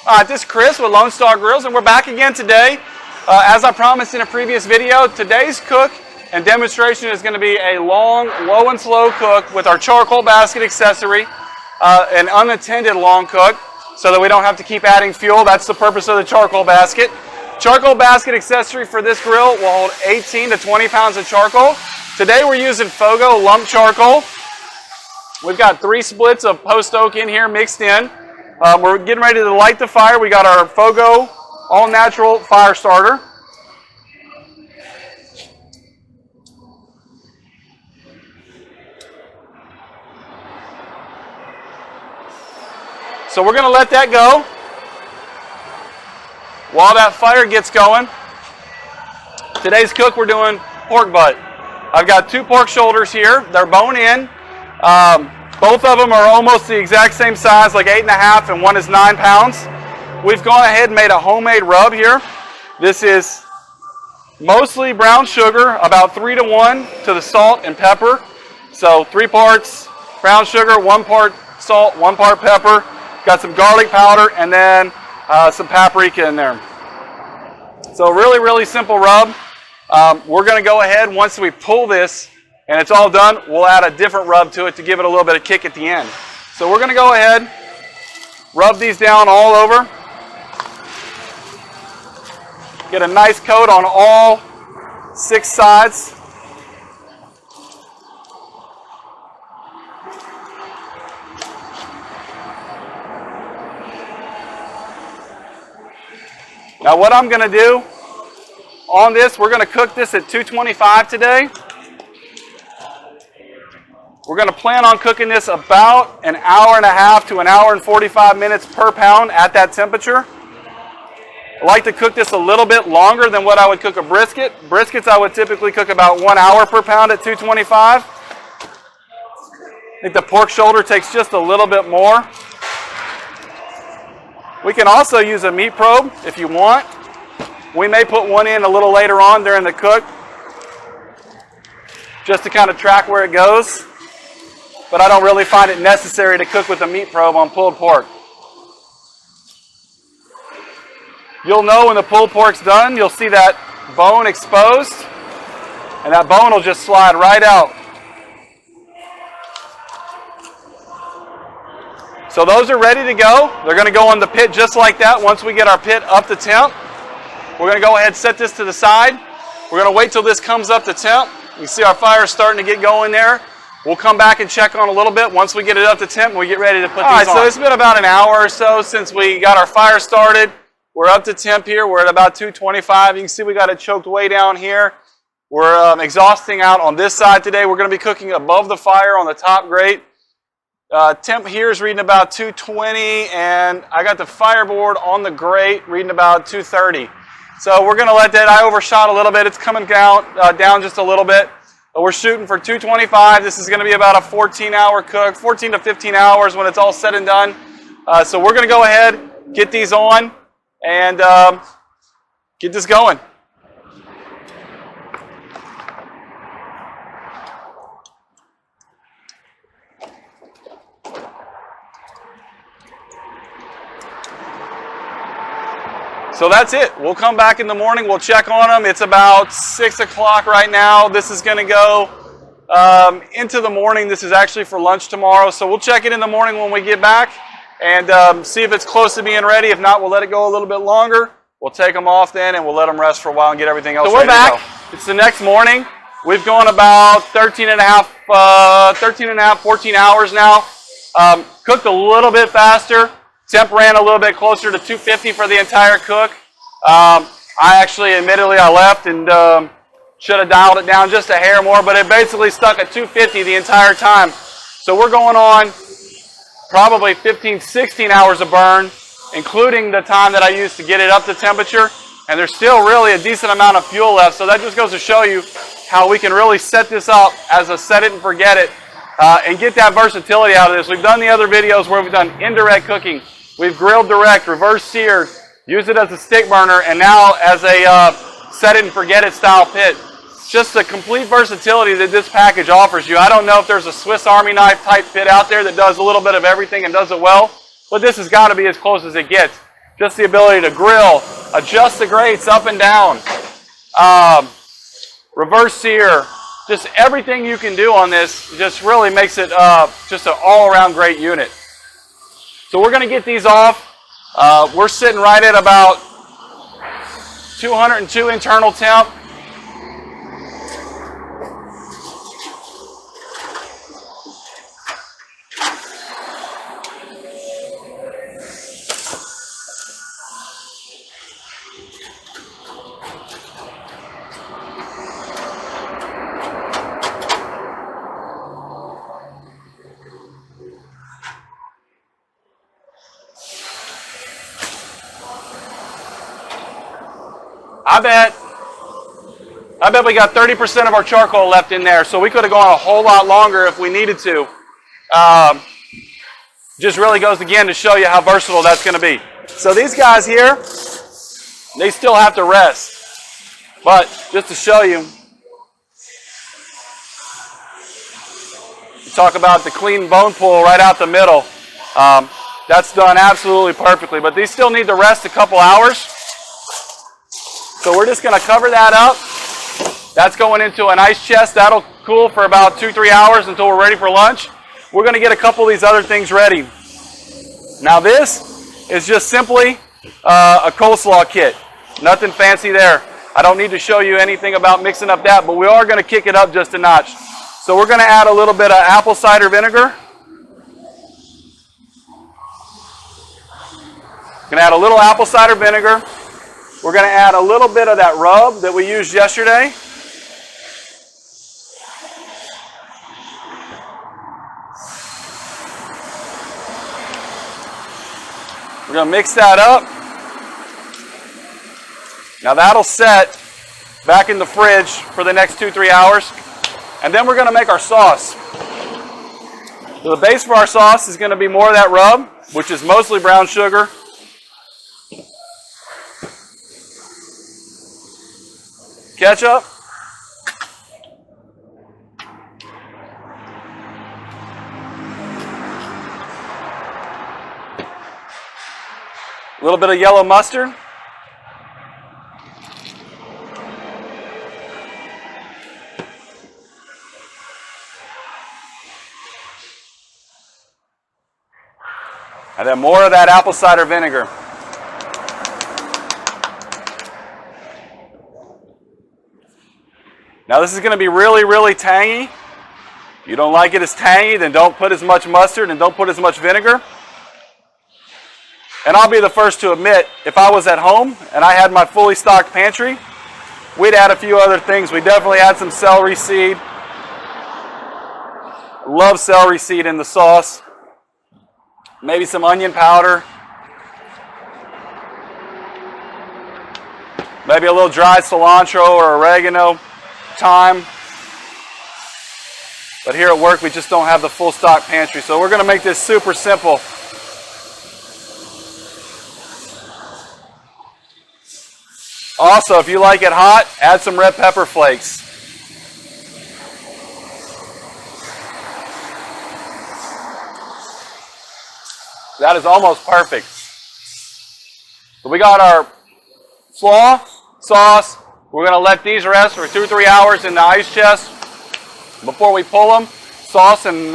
This is Chris with Lone Star Grillz, and we're back again today. As I promised in a previous video, today's cook and demonstration is going to be a long, low and slow cook with our charcoal basket accessory, an unattended long cook, so that we don't have to keep adding fuel. That's the purpose of the charcoal basket. Charcoal basket accessory for this grill will hold 18 to 20 pounds of charcoal. Today we're using Fogo lump charcoal. We've got 3 splits of post oak in here mixed in. We're getting ready to light the fire. We got our Fogo all natural fire starter. So we're going to let that go. While that fire gets going, today's cook we're doing pork butt. I've got 2 pork shoulders here. They're bone in. Both of them are almost the exact same size, like 8.5, and one is 9 pounds. We've gone ahead and made a homemade rub here. This is mostly brown sugar, about 3 to 1 to the salt and pepper. So 3 parts brown sugar, 1 part salt, 1 part pepper. Got some garlic powder and then some paprika in there. So really, really simple rub. We're going to go ahead, once we pull this and it's all done, we'll add a different rub to it to give it a little bit of kick at the end. So we're going to go ahead, rub these down all over. Get a nice coat on all 6 sides. Now what I'm going to do on this, we're going to cook this at 225 today. We're going to plan on cooking this about an hour and a half to an hour and 45 minutes per pound at that temperature. I like to cook this a little bit longer than what I would cook a brisket. Briskets I would typically cook about 1 hour per pound at 225. I think the pork shoulder takes just a little bit more. We can also use a meat probe if you want. We may put one in a little later on during the cook, just to kind of track where it goes. But I don't really find it necessary to cook with a meat probe on pulled pork. You'll know when the pulled pork's done, you'll see that bone exposed, and that bone will just slide right out. So those are ready to go. They're going to go on the pit just like that once we get our pit up to temp. We're going to go ahead and set this to the side. We're going to wait till this comes up to temp. You see our fire starting to get going there. We'll come back and check on a little bit once we get it up to temp and we get ready to put these on. All right, so it's been about an hour or so since we got our fire started. We're up to temp here. We're at about 225. You can see we got it choked way down here. We're exhausting out on this side today. We're going to be cooking above the fire on the top grate. Temp here is reading about 220, and I got the fireboard on the grate reading about 230. So we're going to let that, I overshot a little bit. It's coming down just a little bit. But we're shooting for 225. This is going to be about a 14-hour cook, 14 to 15 hours when it's all said and done. So we're going to go ahead, get these on, and get this going. So that's it. We'll come back in the morning. We'll check on them. It's about 6 o'clock right now. This is going to go into the morning. This is actually for lunch tomorrow. So we'll check it in the morning when we get back and see if it's close to being ready. If not, we'll let it go a little bit longer. We'll take them off then and we'll let them rest for a while and get everything else ready to go. So we're back. It's the next morning. We've gone about 13 and a half, 14 hours now. Cooked a little bit faster. Temp ran a little bit closer to 250 for the entire cook. I actually, admittedly, I left and should have dialed it down just a hair more, but it basically stuck at 250 the entire time. So we're going on probably 15, 16 hours of burn, including the time that I used to get it up to temperature. And there's still really a decent amount of fuel left. So that just goes to show you how we can really set this up as a set it and forget it and get that versatility out of this. We've done the other videos where we've done indirect cooking. We've grilled direct, reverse seared, used it as a stick burner, and now as a set it and forget it style pit. Just the complete versatility that this package offers you. I don't know if there's a Swiss Army knife type pit out there that does a little bit of everything and does it well, but this has got to be as close as it gets. just the ability to grill, adjust the grates up and down, reverse sear, just everything you can do on this just really makes it just an all-around great unit. So we're going to get these off. We're sitting right at about 202 internal temp. I bet we got 30% of our charcoal left in there, so we could have gone a whole lot longer if we needed to. Just really goes again to show you how versatile that's going to be. So these guys here, they still have to rest. But just to show you, talk about the clean bone pull right out the middle. That's done absolutely perfectly, but these still need to rest a couple hours. So we're just going to cover that up. That's going into an ice chest. That'll cool for about 2-3 hours until we're ready for lunch. We're going to get a couple of these other things ready. Now this is just simply a coleslaw kit. Nothing fancy there. I don't need to show you anything about mixing up that, but we are going to kick it up just a notch. So we're going to add a little bit of apple cider vinegar. Going to add a little apple cider vinegar. We're going to add a little bit of that rub that we used yesterday. We're going to mix that up. Now that'll set back in the fridge for the next 2-3 hours. And then we're going to make our sauce. So the base for our sauce is going to be more of that rub, which is mostly brown sugar. Ketchup. A little bit of yellow mustard. And then more of that apple cider vinegar. Now this is going to be really, really tangy. If you don't like it as tangy, then don't put as much mustard and don't put as much vinegar. And I'll be the first to admit, if I was at home and I had my fully stocked pantry, we'd add a few other things. We definitely add some celery seed. Love celery seed in the sauce. Maybe some onion powder. Maybe a little dried cilantro or oregano, thyme. But here at work, we just don't have the full stock pantry. So we're going to make this super simple. Also, if you like it hot, add some red pepper flakes. That is almost perfect. So we got our slaw, sauce. We're going to let these rest for 2-3 hours in the ice chest before we pull them. Sauce and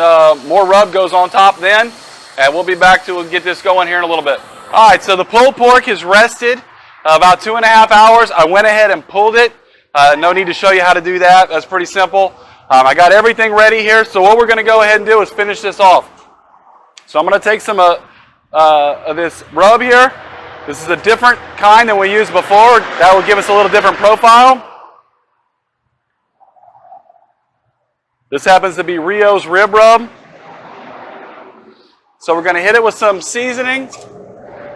more rub goes on top then. And we'll be back to get this going here in a little bit. All right, so the pulled pork is rested about 2.5 hours. I went ahead and pulled it. No need to show you how to do that. That's pretty simple. I got everything ready here. So what we're going to go ahead and do is finish this off. So I'm going to take some of this rub here. This is a different kind than we used before. That will give us a little different profile. This happens to be Rio's rib rub. So we're going to hit it with some seasoning.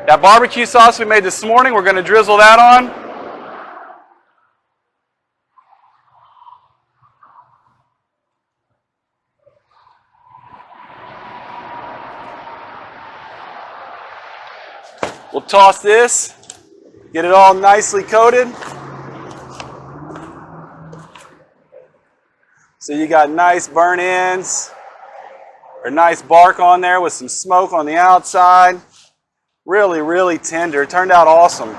That barbecue sauce we made this morning, we're going to drizzle that on. We'll toss this, get it all nicely coated. So you got nice burn ends, or nice bark on there with some smoke on the outside. Really, really tender. It turned out awesome.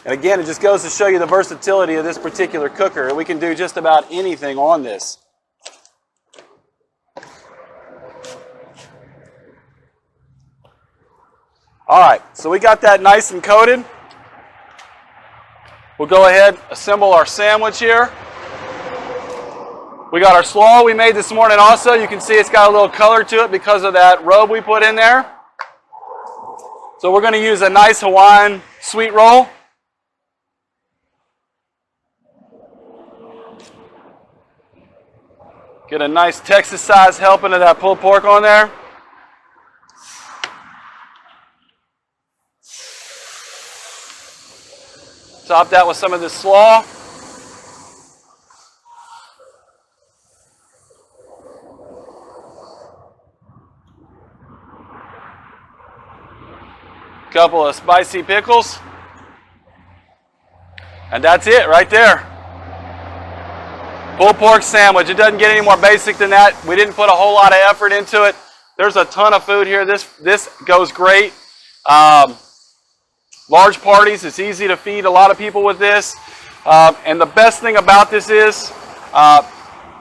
And again, it just goes to show you the versatility of this particular cooker. We can do just about anything on this. All right, so we got that nice and coated. We'll go ahead, assemble our sandwich here. We got our slaw we made this morning also. You can see it's got a little color to it because of that robe we put in there. So we're going to use a nice Hawaiian sweet roll. Get a nice Texas size helping of that pulled pork on there. Top that with some of this slaw. Couple of spicy pickles. And that's it right there. Pulled pork sandwich. It doesn't get any more basic than that. We didn't put a whole lot of effort into it. There's a ton of food here. This goes great. Large parties, it's easy to feed a lot of people with this. And the best thing about this is,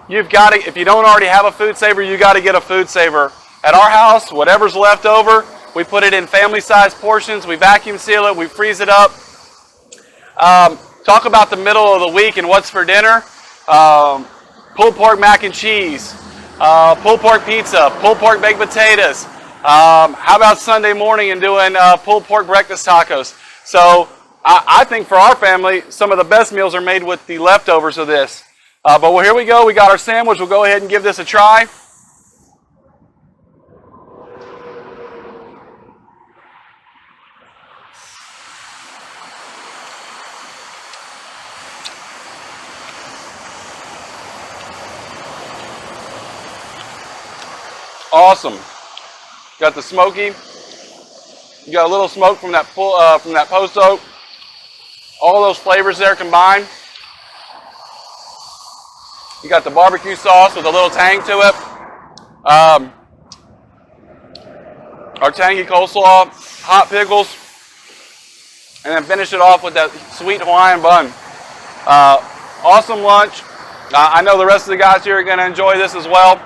you've got to, if you don't already have a food saver, you got to get a food saver. At our house, whatever's left over, we put it in family-sized portions. We vacuum seal it. We freeze it up. Talk about the middle of the week and what's for dinner. Pulled pork mac and cheese, pulled pork pizza, pulled pork baked potatoes. How about Sunday morning and doing pulled pork breakfast tacos? So I think for our family, some of the best meals are made with the leftovers of this. But well, here we go. We got our sandwich. We'll go ahead and give this a try. Awesome. Got the smoky. You got a little smoke from that post oak. All those flavors there combined. You got the barbecue sauce with a little tang to it. Our tangy coleslaw, hot pickles, and then finish it off with that sweet Hawaiian bun. Awesome lunch. I know the rest of the guys here are going to enjoy this as well.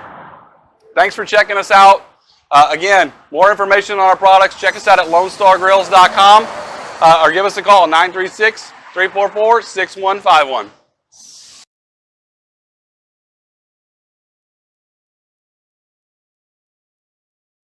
Thanks for checking us out. Again, more information on our products, check us out at LoneStarGrills.com or give us a call, 936-344-6151.